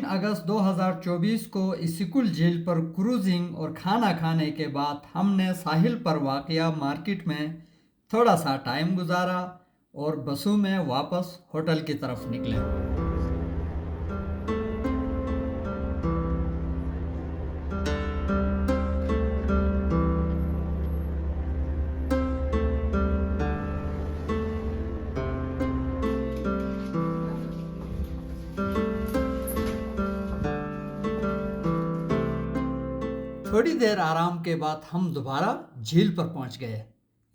अगस्त 2024 को इसिकुल झील पर क्रूजिंग और खाना खाने के बाद हमने साहिल पर वाक़या मार्केट में थोड़ा सा टाइम गुजारा और बसों में वापस होटल की तरफ निकले। थोड़ी देर आराम के बाद हम दोबारा झील पर पहुंच गए।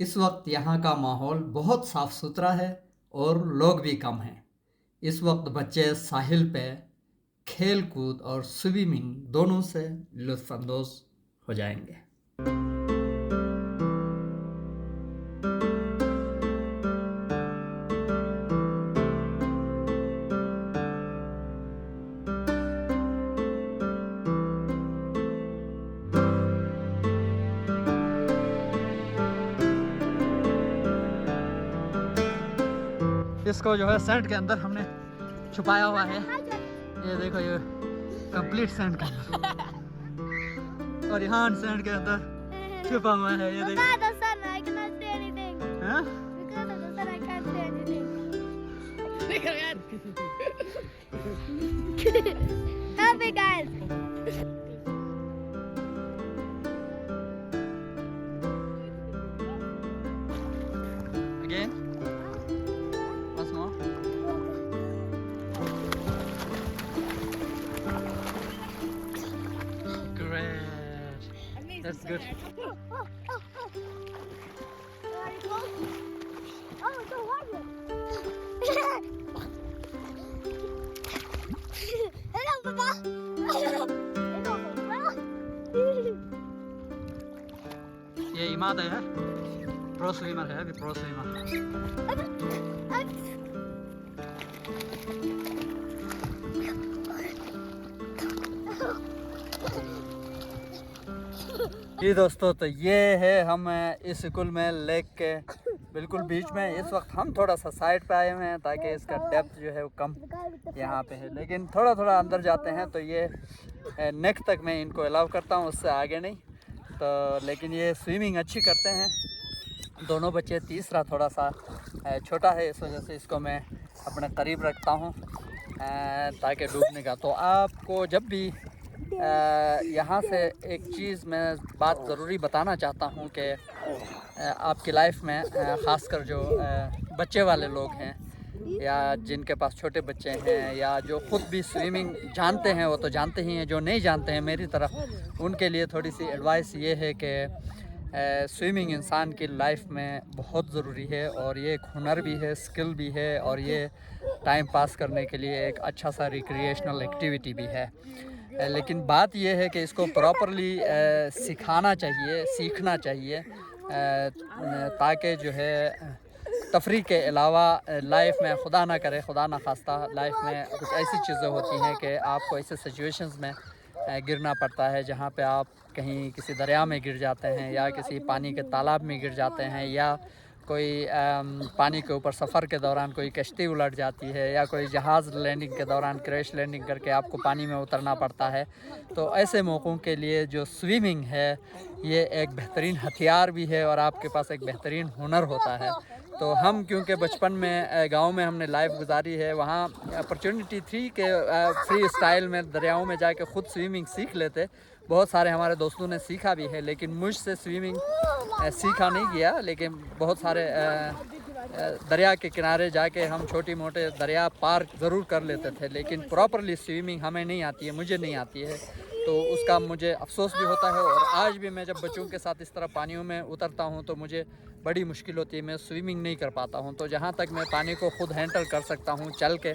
इस वक्त यहाँ का माहौल बहुत साफ सुथरा है और लोग भी कम हैं। इस वक्त बच्चे साहिल पे खेल कूद और स्विमिंग दोनों से लुत्फ़अंदोज़ हो जाएंगे। इसको जो है सैंड के अंदर हमने छुपाया हुआ है। ये देखो, ये कंप्लीट सैंड का और यहाँ सैंड के अंदर छुपा हुआ है। ये देखो। हाँ? Help me, guys. Again? Once more? Great. That's good. Oh, so hard. Hello, Papa. Hello, Papa. ये इमाद है यार, प्रो स्विमर है, अभी प्रो स्विमर। जी दोस्तों, तो ये है हम इस स्कूल में लेक के बिल्कुल बीच में। इस वक्त हम थोड़ा सा साइड पे आए हुए हैं ताकि इसका डेप्थ जो है वो कम यहाँ पे है, लेकिन थोड़ा थोड़ा अंदर जाते हैं तो ये नेक तक मैं इनको अलाउ करता हूँ, उससे आगे नहीं। तो लेकिन ये स्विमिंग अच्छी करते हैं दोनों बच्चे। तीसरा थोड़ा सा छोटा है, इस वजह से इसको मैं अपने करीब रखता हूँ ताकि डूबने का। तो आपको जब भी यहाँ से एक चीज़ मैं बात ज़रूरी बताना चाहता हूँ कि आपकी लाइफ में ख़ासकर जो बच्चे वाले लोग हैं या जिनके पास छोटे बच्चे हैं या जो ख़ुद भी स्विमिंग जानते हैं, वो तो जानते ही हैं, जो नहीं जानते हैं मेरी तरफ, उनके लिए थोड़ी सी एडवाइस ये है कि स्विमिंग इंसान की लाइफ में बहुत ज़रूरी है और ये एक हुनर भी है, स्किल भी है और ये टाइम पास करने के लिए एक अच्छा सा रिक्रिएशनल एक्टिविटी भी है। लेकिन बात यह है कि इसको प्रॉपरली सिखाना चाहिए, सीखना चाहिए ताकि जो है तफरी के अलावा लाइफ में खुदा ना करे, खुदा ना खास्ता लाइफ में कुछ ऐसी चीज़ें होती हैं कि आपको ऐसे सिचुएशंस में गिरना पड़ता है जहाँ पे आप कहीं किसी दरिया में गिर जाते हैं या किसी पानी के तालाब में गिर जाते हैं या कोई पानी के ऊपर सफ़र के दौरान कोई कश्ती उलट जाती है या कोई जहाज़ लैंडिंग के दौरान क्रैश लैंडिंग करके आपको पानी में उतरना पड़ता है। तो ऐसे मौक़ों के लिए जो स्विमिंग है ये एक बेहतरीन हथियार भी है और आपके पास एक बेहतरीन हुनर होता है। तो हम क्योंकि बचपन में गांव में हमने लाइफ गुजारी है, वहाँ अपॉर्चुनिटी थी कि फ्री स्टाइल में दरियाओं में जाके ख़ुद स्विमिंग सीख लेते। बहुत सारे हमारे दोस्तों ने सीखा भी है, लेकिन मुझसे स्विमिंग सीखा नहीं गया। लेकिन बहुत सारे दरिया के किनारे जाके हम छोटी मोटे दरिया पार ज़रूर कर लेते थे, लेकिन प्रॉपरली स्विमिंग हमें नहीं आती है, मुझे नहीं आती है। तो उसका मुझे अफसोस भी होता है और आज भी मैं जब बच्चों के साथ इस तरह पानियों में उतरता हूँ तो मुझे बड़ी मुश्किल होती है, मैं स्विमिंग नहीं कर पाता हूँ। तो जहाँ तक मैं पानी को ख़ुद हैंडल कर सकता हूँ चल के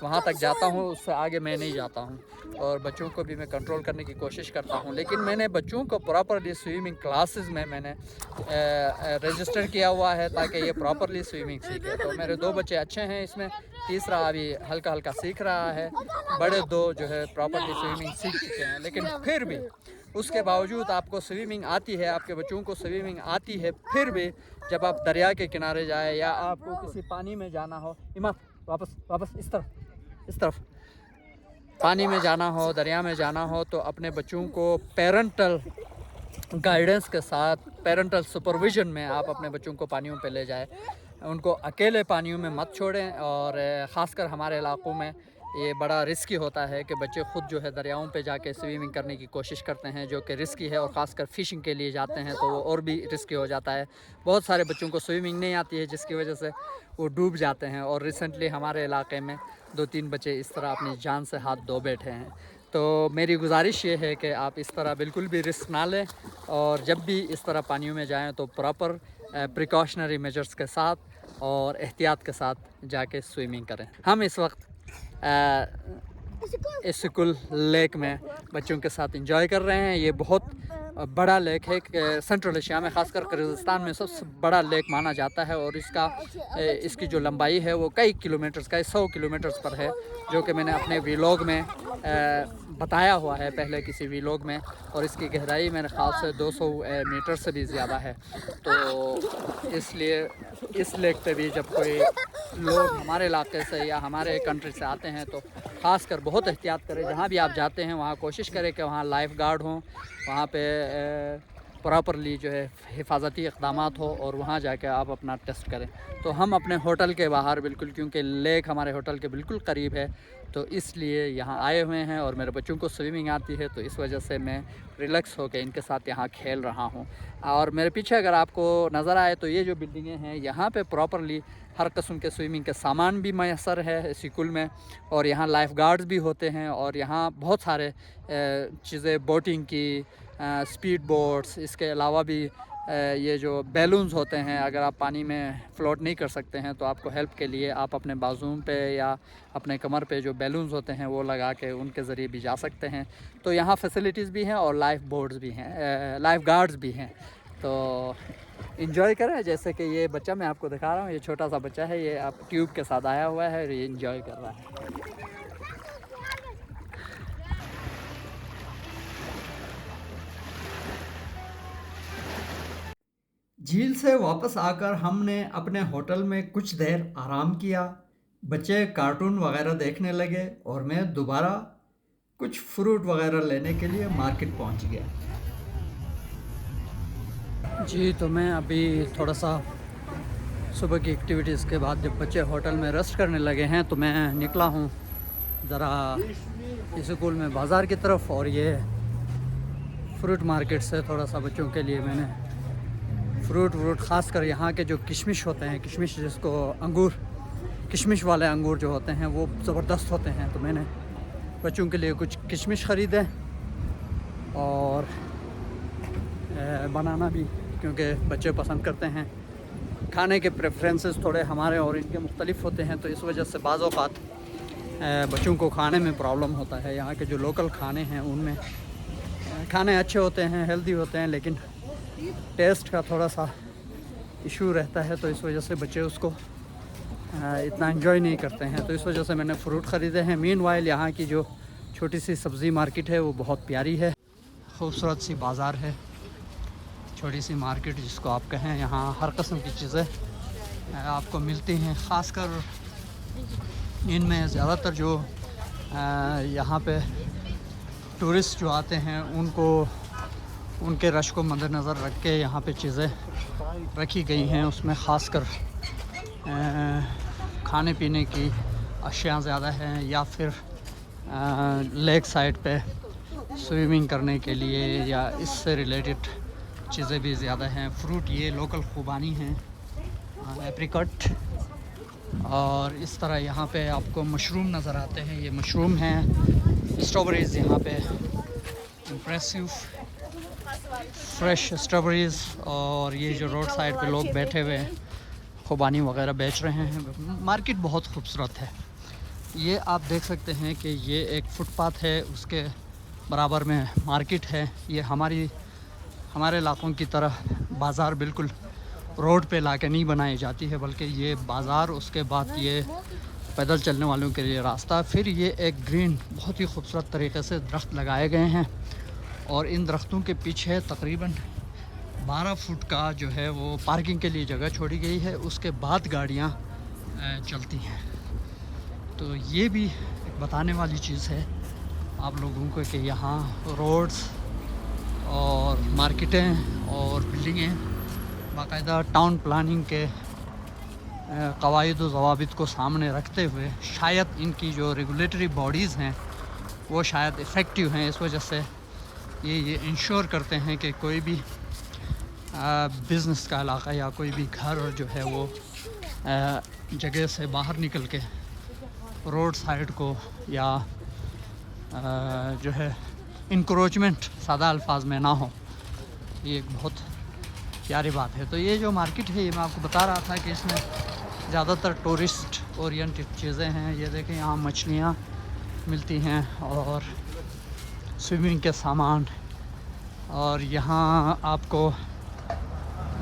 वहाँ तक जाता हूँ, उससे आगे मैं नहीं जाता हूँ और बच्चों को भी मैं कंट्रोल करने की कोशिश करता हूँ। लेकिन मैंने बच्चों को प्रॉपरली स्विमिंग क्लासेस में मैंने रजिस्टर किया हुआ है ताकि ये प्रॉपरली स्विमिंग सीखे। तो मेरे 2 बच्चे अच्छे हैं इसमें, तीसरा अभी हल्का हल्का सीख रहा है, बड़े 2 जो है प्रॉपरली स्विमिंग सीख चुके हैं। लेकिन फिर भी उसके बावजूद आपको स्विमिंग आती है, आपके बच्चों को स्विमिंग आती है, फिर भी जब आप दरिया के किनारे जाए या आपको किसी पानी में जाना हो, इमाम वापस वापस इस तरफ पानी में जाना हो, दरिया में जाना हो तो अपने बच्चों को पेरेंटल गाइडेंस के साथ, पेरेंटल सुपरविज़न में आप अपने बच्चों को पानियों पे ले जाएं। उनको अकेले पानियों में मत छोड़ें। और ख़ासकर हमारे इलाक़ों में ये बड़ा रिस्की होता है कि बच्चे ख़ुद जो है दरियाओं पे जाके स्विमिंग करने की कोशिश करते हैं, जो कि रिस्की है। और ख़ासकर फ़िशिंग के लिए जाते हैं तो वो और भी रिस्की हो जाता है। बहुत सारे बच्चों को स्विमिंग नहीं आती है, जिसकी वजह से वो डूब जाते हैं। और रिसेंटली हमारे इलाके में 2-3 बच्चे इस तरह अपनी जान से हाथ धो बैठे हैं। तो मेरी गुजारिश ये है कि आप इस तरह बिल्कुल भी रिस्क ना लें, और जब भी इस तरह पानियों में जाएं तो प्रॉपर प्रिकॉशनरी मेजर्स के साथ और एहतियात के साथ जाके स्विमिंग करें। हम इस वक्त इस्कुल लेक में बच्चों के साथ एंजॉय कर रहे हैं। ये बहुत बड़ा लेक है, सेंट्रल एशिया में ख़ासकर किर्गिस्तान में सबसे बड़ा लेक माना जाता है। और इसकी जो लंबाई है वो कई किलोमीटर्स का 100 किलोमीटर्स पर है, जो कि मैंने अपने व्लॉग में बताया हुआ है पहले किसी व्लॉग में। और इसकी गहराई मेरे ख़्याल से 200 मीटर से भी ज़्यादा है। तो इसलिए इस लेक पे भी जब कोई लोग हमारे इलाके से या हमारे कंट्री से आते हैं तो ख़ासकर बहुत एहतियात करें। जहाँ भी आप जाते हैं वहाँ कोशिश करें कि वहाँ लाइफ गार्ड हों, वहाँ पे प्रॉपरली जो है हिफाजती इक़दामात हो, और वहाँ जाके आप अपना टेस्ट करें। तो हम अपने होटल के बाहर बिल्कुल, क्योंकि लेक हमारे होटल के बिल्कुल करीब है, तो इसलिए यहाँ आए हुए हैं। और मेरे बच्चों को स्विमिंग आती है तो इस वजह से मैं रिलैक्स होकर इनके साथ यहाँ खेल रहा हूँ। और मेरे पीछे अगर आपको नज़र आए तो ये जो बिल्डिंगें हैं, यहाँ पे प्रॉपरली हर किस्म के स्विमिंग के सामान भी मैसर है स्कूल में। और यहाँ लाइफ गार्ड्स भी होते हैं। और यहाँ बहुत सारे चीज़ें, बोटिंग की, स्पीड बोट्स, इसके अलावा भी ये जो बैलून्स होते हैं, अगर आप पानी में फ़्लोट नहीं कर सकते हैं तो आपको हेल्प के लिए आप अपने बाजुओं पे या अपने कमर पे जो बैलून्स होते हैं वो लगा के उनके ज़रिए भी जा सकते हैं। तो यहाँ फैसिलिटीज़ भी हैं और लाइफ बोट्स भी हैं, लाइफ गार्ड्स भी हैं। तो इंजॉय करें। जैसे कि ये बच्चा मैं आपको दिखा रहा हूँ, ये छोटा सा बच्चा है, ये आप ट्यूब के साथ आया हुआ है और ये इंजॉय कर रहा है। झील से वापस आकर हमने अपने होटल में कुछ देर आराम किया। बच्चे कार्टून वगैरह देखने लगे और मैं दोबारा कुछ फ्रूट वगैरह लेने के लिए मार्केट पहुंच गया। जी, तो मैं अभी थोड़ा सा सुबह की एक्टिविटीज़ के बाद जब बच्चे होटल में रेस्ट करने लगे हैं तो मैं निकला हूँ ज़रा स्कूल में बाज़ार की तरफ। और ये फ्रूट मार्केट से थोड़ा सा बच्चों के लिए मैंने फ्रूट ख़ास कर यहाँ के जो किशमिश होते हैं, किशमिश जिसको अंगूर, किशमिश वाले अंगूर जो होते हैं वो ज़बरदस्त होते हैं। तो मैंने बच्चों के लिए कुछ किशमिश ख़रीदे और बनाना भी, क्योंकि बच्चे पसंद करते हैं। खाने के प्रेफरेंसेस थोड़े हमारे और इनके मुख्तलिफ होते हैं, तो इस वजह से बाज़ औक़ात बच्चों को खाने में प्रॉब्लम होता है। यहाँ के जो लोकल खाने हैं उनमें खाने अच्छे होते हैं, हेल्दी होते हैं, लेकिन टेस्ट का थोड़ा सा इशू रहता है। तो इस वजह से बच्चे उसको इतना एंजॉय नहीं करते हैं। तो इस वजह से मैंने फ़्रूट ख़रीदे हैं। मीनवाइल यहाँ की जो छोटी सी सब्ज़ी मार्केट है वो बहुत प्यारी है, खूबसूरत सी बाज़ार है, छोटी सी मार्केट जिसको आप कहें। यहाँ हर किस्म की चीज़ें आपको मिलती हैं। ख़ासकर इनमें ज़्यादातर जो यहाँ पे टूरिस्ट जो आते हैं उनके रश को मद्देनज़र रख के यहाँ पे चीज़ें रखी गई हैं। उसमें ख़ासकर खाने पीने की अशिया ज़्यादा हैं, या फिर लेक साइड पे स्विमिंग करने के लिए या इससे रिलेटेड चीज़ें भी ज़्यादा हैं। फ्रूट ये लोकल खुबानी हैं, एप्रिकॉट, और इस तरह यहाँ पे आपको मशरूम नज़र आते हैं। ये मशरूम हैं। स्ट्रॉबेरीज़ यहाँ पे इम्प्रेसिव फ्रेश स्ट्रॉबेरीज़। और ये जो रोड साइड पे लोग बैठे हुए हैं खुबानी वगैरह बेच रहे हैं। मार्केट बहुत खूबसूरत है। ये आप देख सकते हैं कि ये एक फुटपाथ है, उसके बराबर में मार्केट है। ये हमारे इलाक़ों की तरह बाज़ार बिल्कुल रोड पे लाके नहीं बनाई जाती है, बल्कि ये बाज़ार, उसके बाद ये पैदल चलने वालों के लिए रास्ता, फिर ये एक ग्रीन बहुत ही खूबसूरत तरीके से दरख्त लगाए गए हैं। और इन दरख्तों के पीछे तकरीबन 12 फुट का जो है वो पार्किंग के लिए जगह छोड़ी गई है। उसके बाद गाड़ियाँ चलती हैं। तो ये भी बताने वाली चीज़ है आप लोगों को कि यहाँ रोड्स और मार्केटें और बिल्डिंगें बाकायदा टाउन प्लानिंग के क़वाइद व ज़वाबित को सामने रखते हुए शायद इनकी जो रेगुलेटरी बॉडीज़ हैं वो शायद इफ़ेक्टिव हैं। इस वजह से ये इंश्योर करते हैं कि कोई भी बिज़नेस का इलाका या कोई भी घर जो है वो जगह से बाहर निकल के रोड साइड को या जो है इंक्रोचमेंट सादा अल्फाज में ना हो। ये एक बहुत प्यारी बात है। तो ये जो मार्केट है ये मैं आपको बता रहा था कि इसमें ज़्यादातर टूरिस्ट ओरिएंटेड चीज़ें हैं। ये देखें यहाँ मछलियाँ मिलती हैं और स्विमिंग के सामान, और यहाँ आपको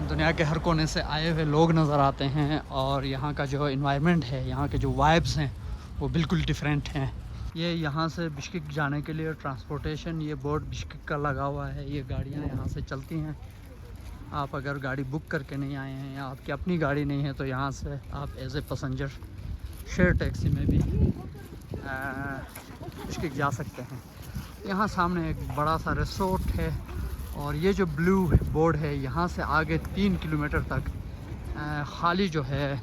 दुनिया के हर कोने से आए हुए लोग नज़र आते हैं। और यहाँ का जो एनवायरनमेंट है, यहाँ के जो वाइब्स हैं वो बिल्कुल डिफरेंट हैं। ये यहाँ से बिश्केक जाने के लिए ट्रांसपोर्टेशन, ये बोर्ड बिश्केक का लगा हुआ है। ये गाड़ियाँ यहाँ से चलती हैं। आप अगर गाड़ी बुक करके नहीं आए हैं या आपकी अपनी गाड़ी नहीं है तो यहाँ से आप as a passenger share taxi में भी बिश्केक जा सकते हैं। यहाँ सामने एक बड़ा सा रिसोर्ट है और ये जो ब्लू बोर्ड है यहाँ से आगे 3 किलोमीटर तक खाली जो है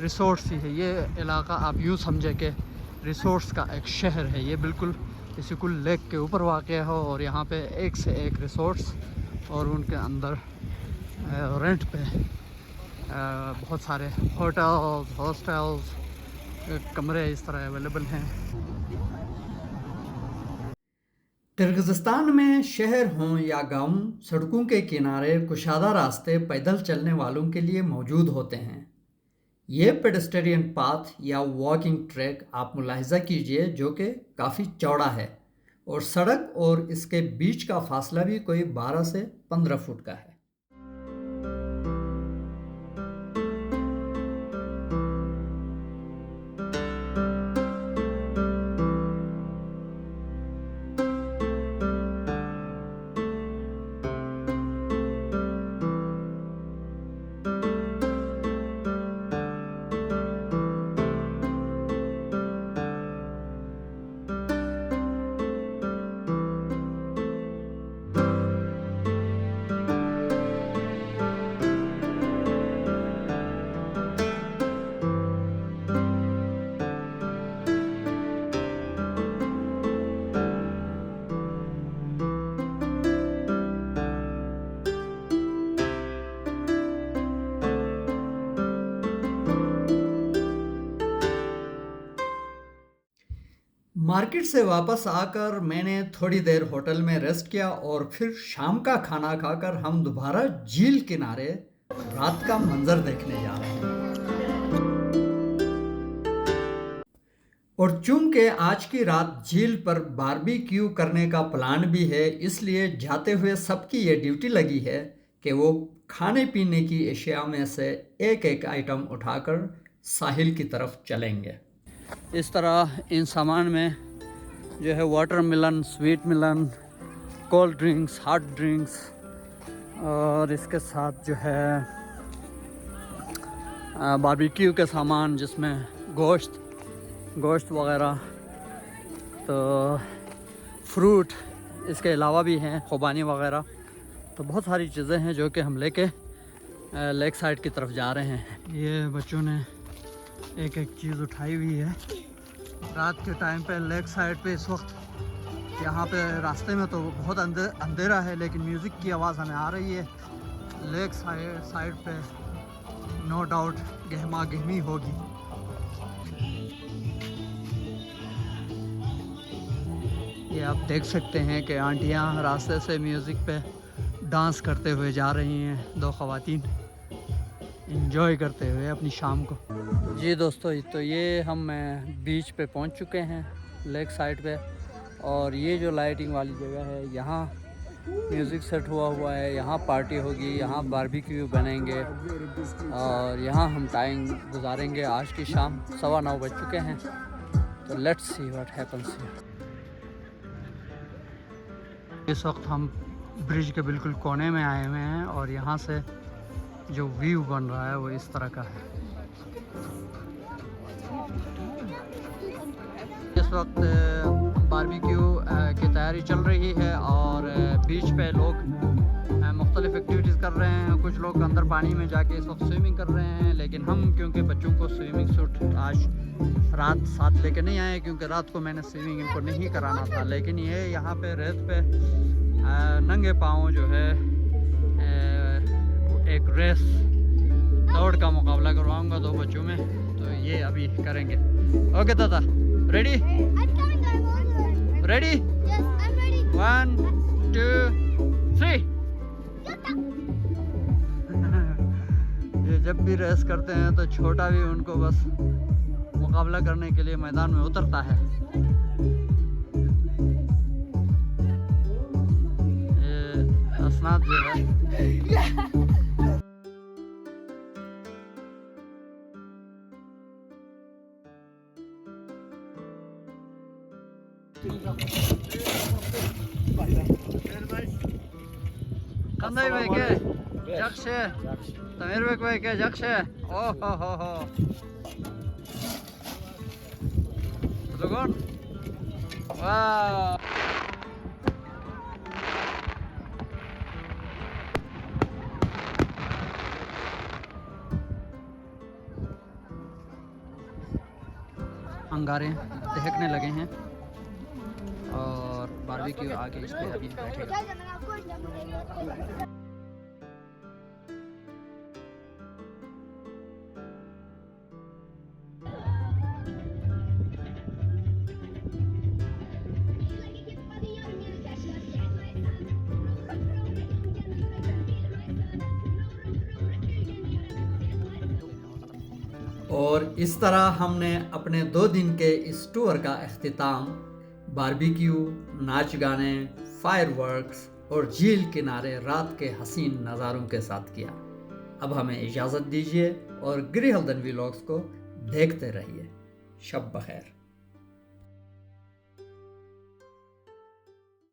रिसोर्ट्स ही है। ये इलाका आप यूँ समझे कि रिसोर्ट्स का एक शहर है। ये बिल्कुल इसिकुल लेक के ऊपर वाक़ हो और यहाँ पे एक से एक रिसोर्ट्स और उनके अंदर रेंट पे बहुत सारे होटल्स, हॉस्टल्स, कमरे इस तरह अवेलेबल हैं। किर्गिज़स्तान में शहर हों या गांव, सड़कों के किनारे कुशादा रास्ते पैदल चलने वालों के लिए मौजूद होते हैं। ये पेडेस्ट्रियन पाथ या वॉकिंग ट्रैक आप मुलाहिजा कीजिए जो कि काफ़ी चौड़ा है और सड़क और इसके बीच का फासला भी कोई 12 से 15 फुट का है। मार्केट से वापस आकर मैंने थोड़ी देर होटल में रेस्ट किया और फिर शाम का खाना खाकर हम दोबारा झील किनारे रात का मंजर देखने जा रहे हैं। और चूंकि आज की रात झील पर बारबेक्यू करने का प्लान भी है, इसलिए जाते हुए सबकी ये ड्यूटी लगी है कि वो खाने पीने की अशिया में से एक एक आइटम उठाकर साहिल की तरफ चलेंगे। इस तरह इन सामान में जो है watermelon, sweet melon, cold drinks, hot drinks और इसके साथ जो है बारबेक्यू के सामान जिसमें गोश्त वग़ैरह, तो फ्रूट इसके अलावा भी हैं, खुबानी वग़ैरह। तो बहुत सारी चीज़ें हैं जो कि हम लेके लेक साइड की तरफ जा रहे हैं। ये बच्चों ने एक एक चीज़ उठाई हुई है। रात के टाइम पे लेक साइड पे इस वक्त यहाँ पे रास्ते में तो बहुत अंधेरा है, लेकिन म्यूज़िक की आवाज़ हमें आ रही है। लेक साइड पे नो डाउट गहमा गहमी होगी। ये आप देख सकते हैं कि आंटियाँ रास्ते से म्यूज़िक पे डांस करते हुए जा रही हैं। 2 ख़वातीन एंजॉय करते हुए अपनी शाम को। जी दोस्तों, तो ये हम बीच पे पहुंच चुके हैं लेक साइड पे, और ये जो लाइटिंग वाली जगह है यहाँ म्यूज़िक सेट हुआ है। यहाँ पार्टी होगी, यहाँ बारबेक्यू बनेंगे और यहाँ हम टाइम गुजारेंगे। आज की शाम 9:15 बज चुके हैं। तो let's see what happens here. इस वक्त हम ब्रिज के बिल्कुल कोने में आए हुए हैं और यहाँ से जो व्यू बन रहा है वो इस तरह का है। इस वक्त बारबेक्यू की तैयारी चल रही है और बीच पे लोग मुख्तलिफ एक्टिविटीज़ कर रहे हैं। कुछ लोग अंदर पानी में जाके इस वक्त स्विमिंग कर रहे हैं, लेकिन हम क्योंकि बच्चों को स्विमिंग सूट आज रात साथ लेके नहीं आए, क्योंकि रात को मैंने स्विमिंग इनको नहीं कराना था। लेकिन ये यहाँ पे रेत पे नंगे पाँव जो है एक रेस दौड़ का मुकाबला करवाऊंगा 2 बच्चों में, तो ये अभी करेंगे। ओके दादा, रेडी रेडी, 1 2 3। ये जब भी रेस करते हैं तो छोटा भी उनको बस मुकाबला करने के लिए मैदान में उतरता है। ये असनाद जो है Kanday beke, jakşe. Tamir beke, jakşe. Oh ho ho ho. Tutukun. Wow. अंगारे दहकने लगे हैं और बारबेक्यू आगे इस पे अभी बैठेगा। और इस तरह हमने अपने 2 दिन के इस टूर का अख्तिताम बारबेक्यू, नाच गाने, फायरवर्क्स और झील किनारे रात के हसीन नज़ारों के साथ किया। अब हमें इजाज़त दीजिए और गृहल्दन व्लॉग्स को देखते रहिए। शब बखैर।